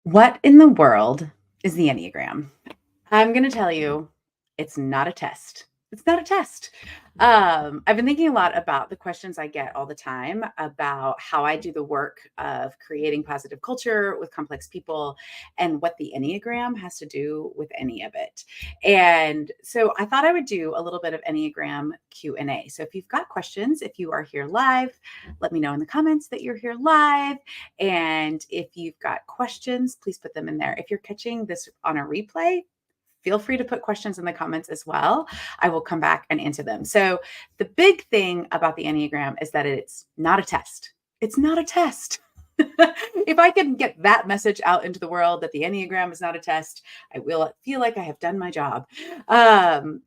What in the world is the Enneagram? I'm going to tell you, it's not a test. It's not a test. I've been thinking a lot about the questions I get all the time about how I do the work of creating positive culture with complex people and what the Enneagram has to do with any of it. And so I thought I would do a little bit of Enneagram Q and A. So if you've got questions, if you are here live, let me know in the comments that you're here live. And if you've got questions, please put them in there. If you're catching this on a replay, feel free to put questions in the comments as well. I will come back and answer them. So the big thing about the Enneagram is that it's not a test. It's not a test. If I can get that message out into the world that the Enneagram is not a test, I will feel like I have done my job.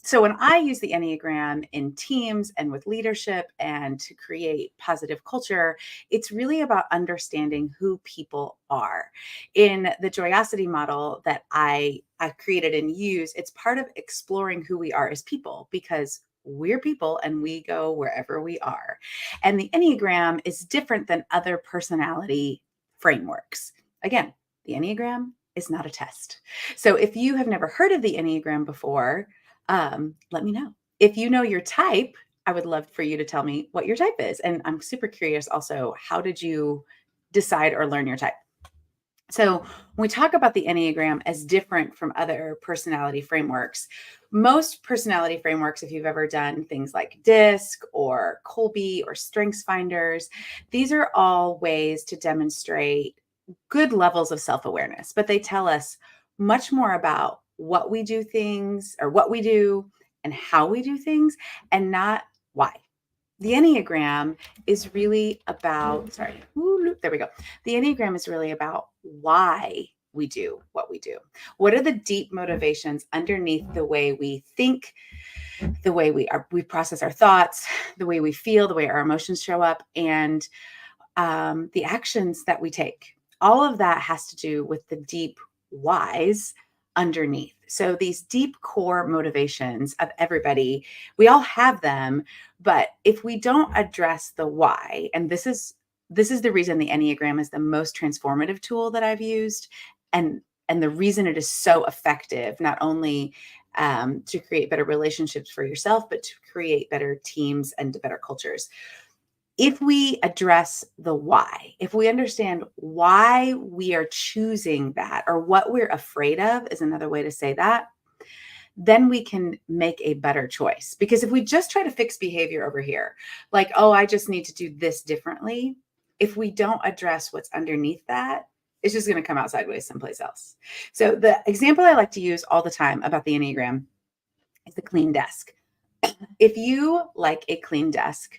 So when I use the Enneagram in teams and with leadership and to create positive culture, it's really about understanding who people are. In the Joyosity model that I've created and use, it's part of exploring who we are as people because we're people and we go wherever we are. And the Enneagram is different than other personality frameworks. Again, the Enneagram is not a test. So if you have never heard of the Enneagram before, let me know. If you know your type, I would love for you to tell me what your type is. And I'm super curious also, how did you decide or learn your type? So when we talk about the Enneagram as different from other personality frameworks, most personality frameworks, if you've ever done things like DISC or Colby or Strengths Finders, these are all ways to demonstrate good levels of self-awareness, but they tell us much more about what we do things or what we do and how we do things and not why. The Enneagram is really about, there we go. The Enneagram is really about why we do what we do. What are the deep motivations underneath the way we think, the way we process our thoughts, the way we feel, the way our emotions show up, and the actions that we take. All of that has to do with the deep whys underneath. So these deep core motivations of everybody, we all have them, but if we don't address the why, and this is the reason the Enneagram is the most transformative tool that I've used, and the reason it is so effective, not only to create better relationships for yourself, but to create better teams and better cultures. If we address the why, if we understand why we are choosing that or what we're afraid of is another way to say that, then we can make a better choice. Because if we just try to fix behavior over here, like, oh, I just need to do this differently, if we don't address what's underneath that, it's just going to come out sideways someplace else. So the example I like to use all the time about the Enneagram is the clean desk. If you like a clean desk,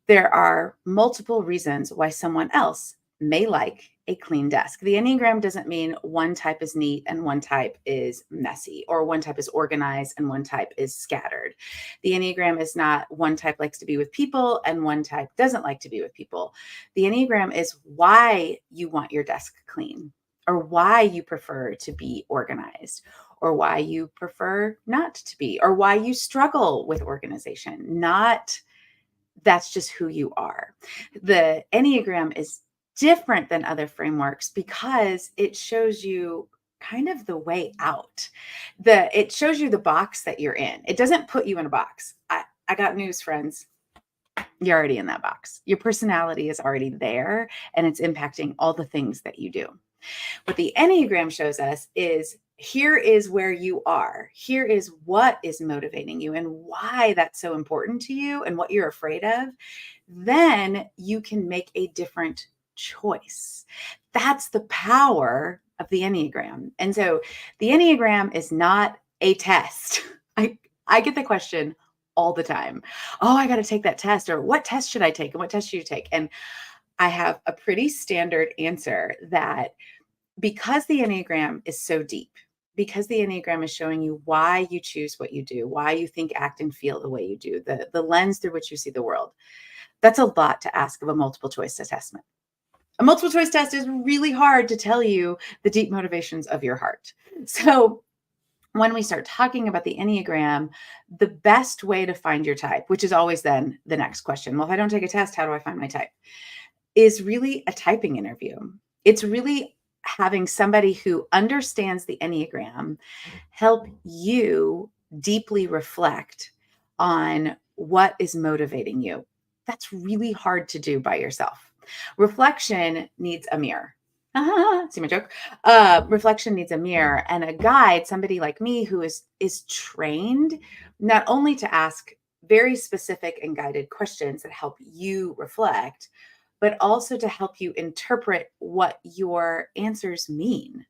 there are multiple reasons why someone else may like a clean desk. The Enneagram doesn't mean one type is neat and one type is messy, or one type is organized and one type is scattered. The Enneagram is not one type likes to be with people and one type doesn't like to be with people. The Enneagram is why you want your desk clean, or why you prefer to be organized, or why you prefer not to be, or why you struggle with organization, not that's just who you are. The Enneagram is different than other frameworks because it shows you kind of the way out. It shows you the box that you're in. It doesn't put you in a box. I got news, friends. You're already in that box. Your personality is already there and it's impacting all the things that you do. What the Enneagram shows us is here is where you are. Here is what is motivating you and why that's so important to you and what you're afraid of. Then you can make a different choice. That's the power of the Enneagram. And so the Enneagram is not a test. I get the question all the time. Oh, I got to take that test, or what test should I take? And what test should you take? And I have a pretty standard answer that because the Enneagram is so deep, because the Enneagram is showing you why you choose what you do, why you think, act, and feel the way you do, the lens through which you see the world, that's a lot to ask of a multiple choice assessment. A multiple choice test is really hard to tell you the deep motivations of your heart. So when we start talking about the Enneagram, the best way to find your type, which is always then the next question, well, if I don't take a test, how do I find my type? Is really a typing interview. It's really having somebody who understands the Enneagram help you deeply reflect on what is motivating you. That's really hard to do by yourself. Reflection needs a mirror. See my joke? Reflection needs a mirror and a guide, somebody like me who is trained not only to ask very specific and guided questions that help you reflect, but also to help you interpret what your answers mean.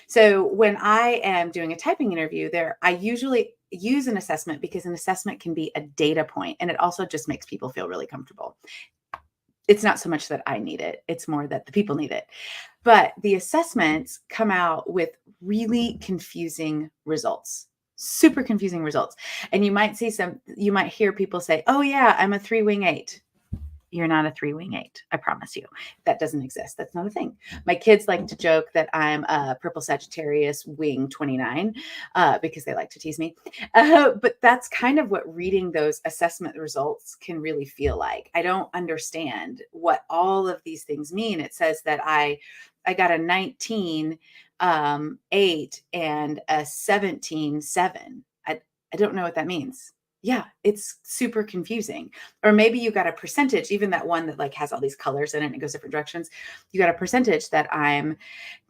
So when I am doing a typing interview there, I usually use an assessment because an assessment can be a data point and it also just makes people feel really comfortable. It's not so much that I need it, it's more that the people need it. But the assessments come out with really confusing results. Super confusing results. And you might hear people say, "Oh yeah, I'm a 3 wing 8." You're not a 3 wing 8. I promise you. That doesn't exist. That's not a thing. My kids like to joke that I'm a purple Sagittarius wing 29 because they like to tease me. But that's kind of what reading those assessment results can really feel like. I don't understand what all of these things mean. It says that I got a 19 8 and a 17 7. I don't know what that means. Yeah, it's super confusing. Or maybe you got a percentage, even that one that like has all these colors in it and it goes different directions. You got a percentage that I'm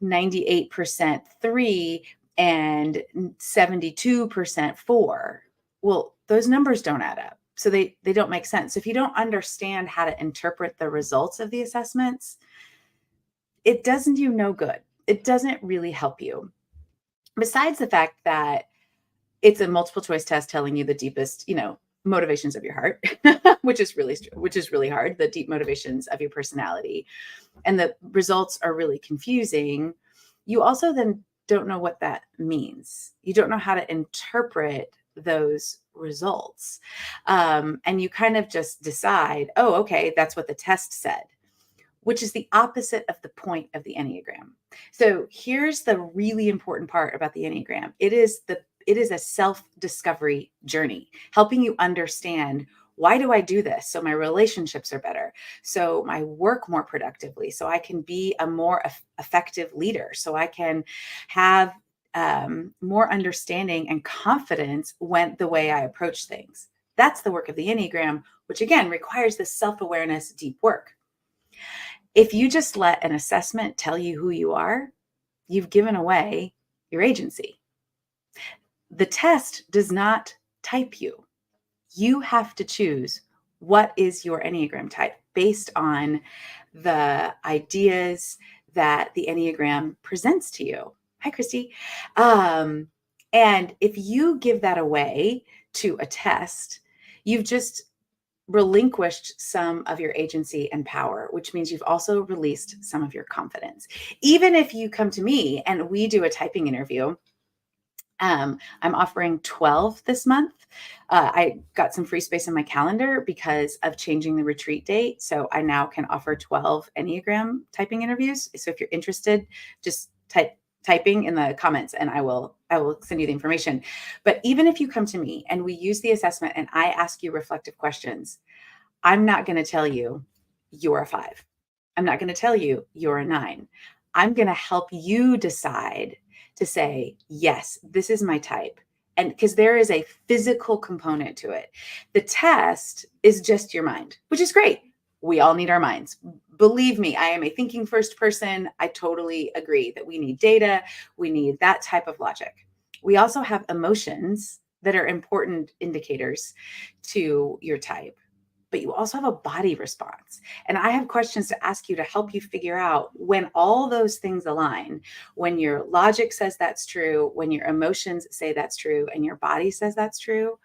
98% 3 and 72% 4. Well, those numbers don't add up. So they don't make sense. So if you don't understand how to interpret the results of the assessments, it doesn't do you no good. It doesn't really help you. Besides the fact that it's a multiple choice test telling you the deepest, motivations of your heart, which is really hard, the deep motivations of your personality. And the results are really confusing. You also then don't know what that means. You don't know how to interpret those results. And you kind of just decide, oh, okay, that's what the test said, which is the opposite of the point of the Enneagram. So here's the really important part about the Enneagram. It is a self-discovery journey, helping you understand, why do I do this? So my relationships are better. So my work more productively. So I can be a more effective leader. So I can have more understanding and confidence when the way I approach things. That's the work of the Enneagram, which again requires this self-awareness, deep work. If you just let an assessment tell you who you are, you've given away your agency. The test does not type you. You have to choose what is your Enneagram type based on the ideas that the Enneagram presents to you. Hi, Christy. And if you give that away to a test, you've just relinquished some of your agency and power, which means you've also released some of your confidence. Even if you come to me and we do a typing interview, I'm offering 12 this month. I got some free space in my calendar because of changing the retreat date. So I now can offer 12 Enneagram typing interviews. So if you're interested, just typing in the comments and I will send you the information. But even if you come to me and we use the assessment and I ask you reflective questions, I'm not going to tell you you're a 5. I'm not going to tell you you're a 9. I'm going to help you decide to say, yes, this is my type. And because there is a physical component to it. The test is just your mind, which is great. We all need our minds. Believe me, I am a thinking first person. I totally agree that we need data. We need that type of logic. We also have emotions that are important indicators to your type, but you also have a body response. And I have questions to ask you to help you figure out when all those things align, when your logic says that's true, when your emotions say that's true, and your body says that's true,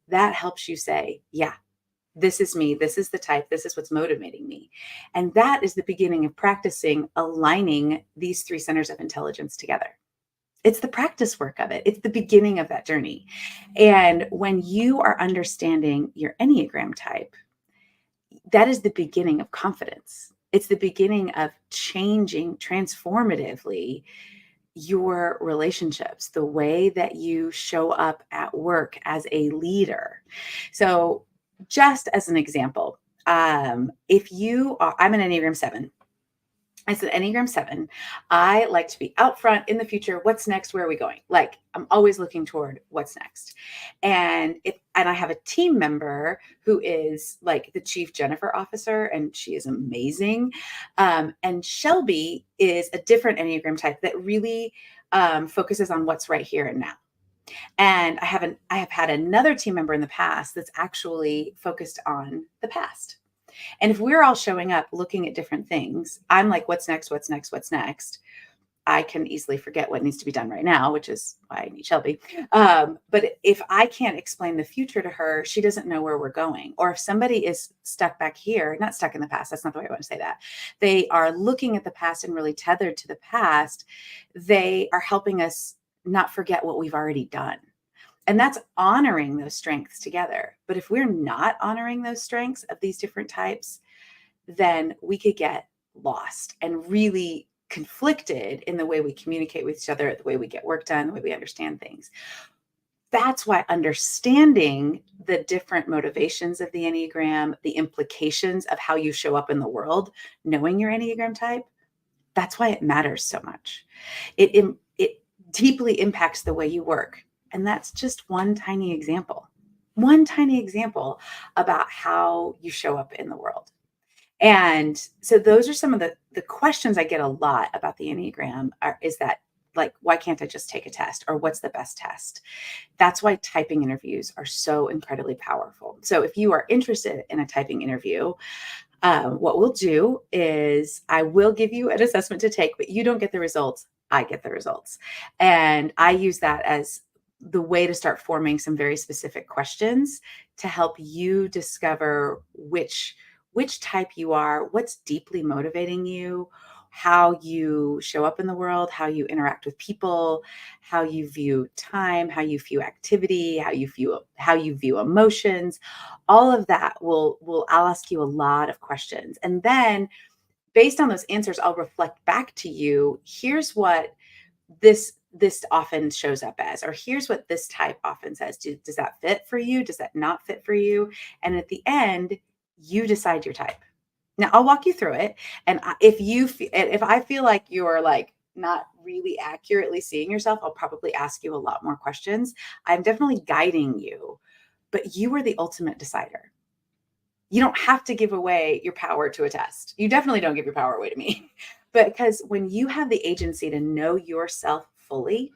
that helps you say, yeah, this is me. This is the type. This is what's motivating me. And that is the beginning of practicing aligning these 3 centers of intelligence together. It's the practice work of it. It's the beginning of that journey. And when you are understanding your Enneagram type, that is the beginning of confidence. It's the beginning of changing transformatively your relationships, the way that you show up at work as a leader. So just as an example, if you are, I'm an Enneagram 7. As an Enneagram 7, I like to be out front in the future. What's next? Where are we going? Like, I'm always looking toward what's next. And I have a team member who is like the chief Jennifer officer, and she is amazing. And Shelby is a different Enneagram type that really focuses on what's right here and now. And I have had another team member in the past that's actually focused on the past. And if we're all showing up looking at different things, I'm like, what's next? What's next? What's next? I can easily forget what needs to be done right now, which is why I need Shelby. But if I can't explain the future to her, she doesn't know where we're going. Or if somebody is stuck back here, not stuck in the past, that's not the way I want to say that. They are looking at the past and really tethered to the past. They are helping us not forget what we've already done. And that's honoring those strengths together. But if we're not honoring those strengths of these different types, then we could get lost and really conflicted in the way we communicate with each other, the way we get work done, the way we understand things. That's why understanding the different motivations of the Enneagram, the implications of how you show up in the world, knowing your Enneagram type, that's why it matters so much. It deeply impacts the way you work. And that's just one tiny example about how you show up in the world. And so those are some of the questions I get a lot about the Enneagram is that, like, why can't I just take a test, or what's the best test? That's why typing interviews are so incredibly powerful. So if you are interested in a typing interview, what we'll do is I will give you an assessment to take, but you don't get the results. I get the results. And I use that as the way to start forming some very specific questions to help you discover which type you are, what's deeply motivating you, how you show up in the world, how you interact with people, how you view time, how you view activity, how you view emotions. All of that I'll ask you a lot of questions. And then based on those answers, I'll reflect back to you, here's what this often shows up as, or here's what this type often says. Does that fit for you? Does that not fit for you? And at the end, you decide your type. Now I'll walk you through it. And if I feel like you're like not really accurately seeing yourself, I'll probably ask you a lot more questions. I'm definitely guiding you, but you are the ultimate decider. You don't have to give away your power to a test. You definitely don't give your power away to me. But because when you have the agency to know yourself fully,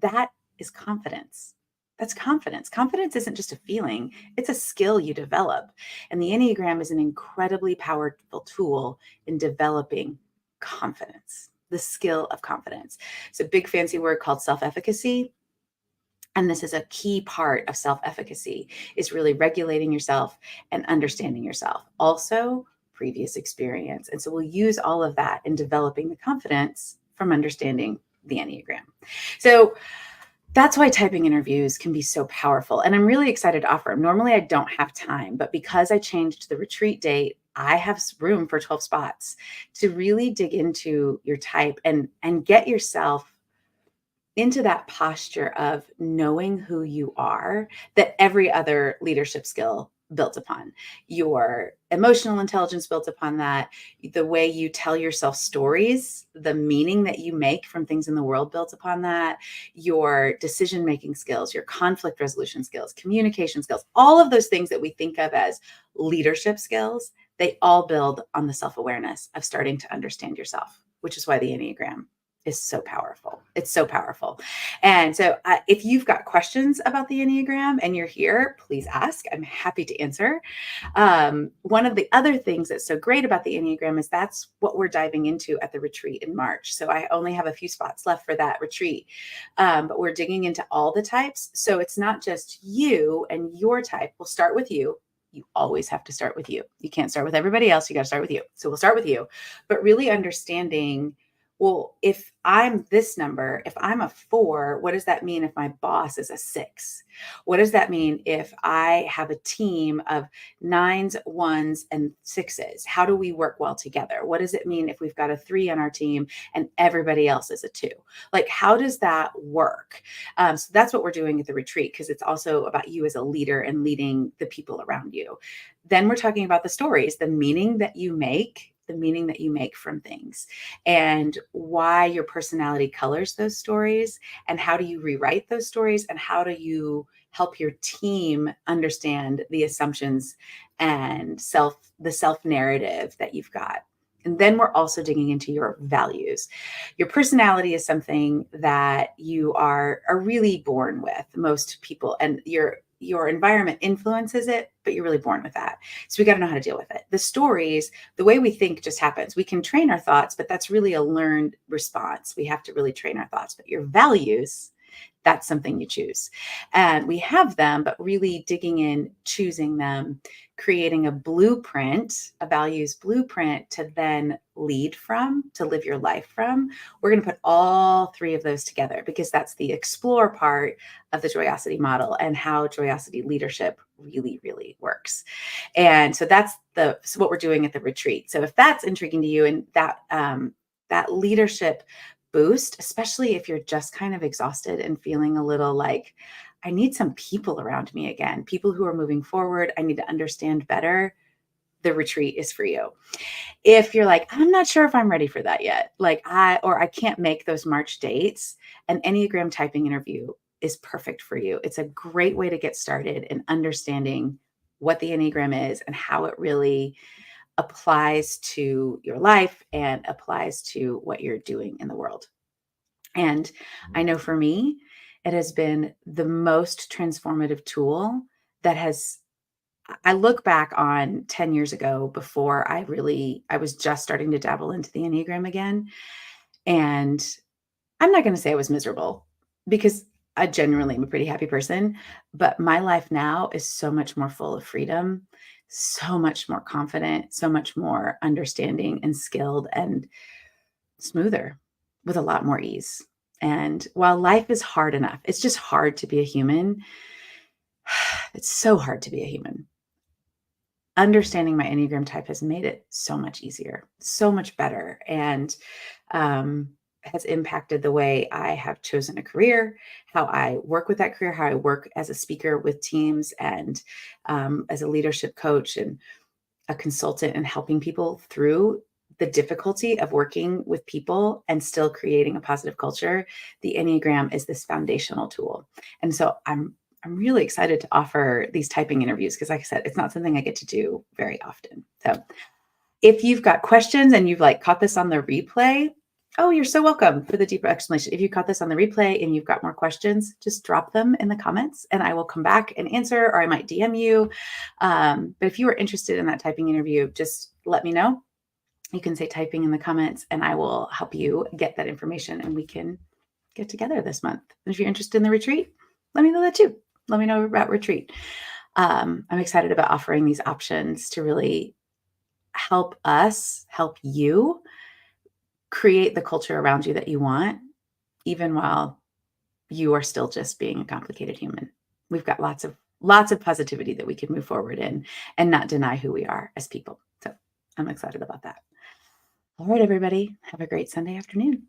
that is confidence. That's confidence. Confidence isn't just a feeling, it's a skill you develop. And the Enneagram is an incredibly powerful tool in developing confidence, the skill of confidence. It's a big fancy word called self-efficacy. And this is a key part of self-efficacy, is really regulating yourself and understanding yourself. Also, previous experience. And so we'll use all of that in developing the confidence from understanding the Enneagram. So that's why typing interviews can be so powerful. And I'm really excited to offer them. Normally I don't have time, but because I changed the retreat date, I have room for 12 spots to really dig into your type and get yourself into that posture of knowing who you are, that every other leadership skill built upon. Your emotional intelligence built upon that, the way you tell yourself stories, the meaning that you make from things in the world built upon that, your decision-making skills, your conflict resolution skills, communication skills, all of those things that we think of as leadership skills, they all build on the self-awareness of starting to understand yourself, which is why the Enneagram is so powerful. It's so powerful. And so if you've got questions about the Enneagram and you're here, please ask. I'm happy to answer. One of the other things that's so great about the Enneagram is that's what we're diving into at the retreat in March. So I only have a few spots left for that retreat, but we're digging into all the types. So it's not just you and your type. We'll start with you. You always have to start with you. You can't start with everybody else. You got to start with you. So we'll start with you, but really understanding, well, if I'm this number, if I'm a 4, what does that mean if my boss is a 6? What does that mean if I have a team of 9s, 1s, and 6s? How do we work well together? What does it mean if we've got a 3 on our team and everybody else is a 2? Like, how does that work? So that's what we're doing at the retreat, because it's also about you as a leader and leading the people around you. Then we're talking about the stories, the meaning that you make the meaning that you make from things, and why your personality colors those stories, and how do you rewrite those stories, and how do you help your team understand the assumptions and the self narrative that you've got. And then we're also digging into your values. Your personality is something that you are really born with, most people, and your environment influences it, but you're really born with that. So we got to know how to deal with it. The stories, the way we think just happens. We can train our thoughts, but that's really a learned response. We have to really train our thoughts. But your values, that's something you choose. And we have them, but really digging in, choosing them, creating a blueprint, a values blueprint to then lead from, to live your life from. We're going to put all three of those together because that's the explore part of the Joyosity model and how Joyosity leadership really, really works. And so that's what we're doing at the retreat. So if that's intriguing to you, and that leadership boost, especially if you're just kind of exhausted and feeling a little like, I need some people around me again, people who are moving forward. I need to understand better. The retreat is for you. If you're like, I'm not sure if I'm ready for that yet, I can't make those March dates, an Enneagram typing interview is perfect for you. It's a great way to get started in understanding what the Enneagram is and how it really applies to your life and applies to what you're doing in the world. And I know for me, it has been the most transformative tool that I look back on 10 years ago before I was just starting to dabble into the Enneagram again. And I'm not going to say I was miserable because I genuinely am a pretty happy person, but my life now is so much more full of freedom, so much more confident, so much more understanding and skilled and smoother with a lot more ease. And while life is hard enough, it's just hard to be a human. It's so hard to be a human. Understanding my Enneagram type has made it so much easier, so much better, and has impacted the way I have chosen a career, how I work with that career, how I work as a speaker with teams, and as a leadership coach and a consultant, and helping people through the difficulty of working with people and still creating a positive culture. The Enneagram is this foundational tool. And so I'm really excited to offer these typing interviews because, like I said, it's not something I get to do very often. So if you've got questions and you've caught this on the replay, oh, you're so welcome for the deeper explanation. If you caught this on the replay and you've got more questions, just drop them in the comments and I will come back and answer, or I might DM you. But if you are interested in that typing interview, just let me know. You can say typing in the comments and I will help you get that information and we can get together this month. And if you're interested in the retreat, let me know that too. Let me know about retreat. I'm excited about offering these options to really help you create the culture around you that you want, even while you are still just being a complicated human. We've got lots of positivity that we can move forward in and not deny who we are as people. So I'm excited about that. All right, everybody, have a great Sunday afternoon.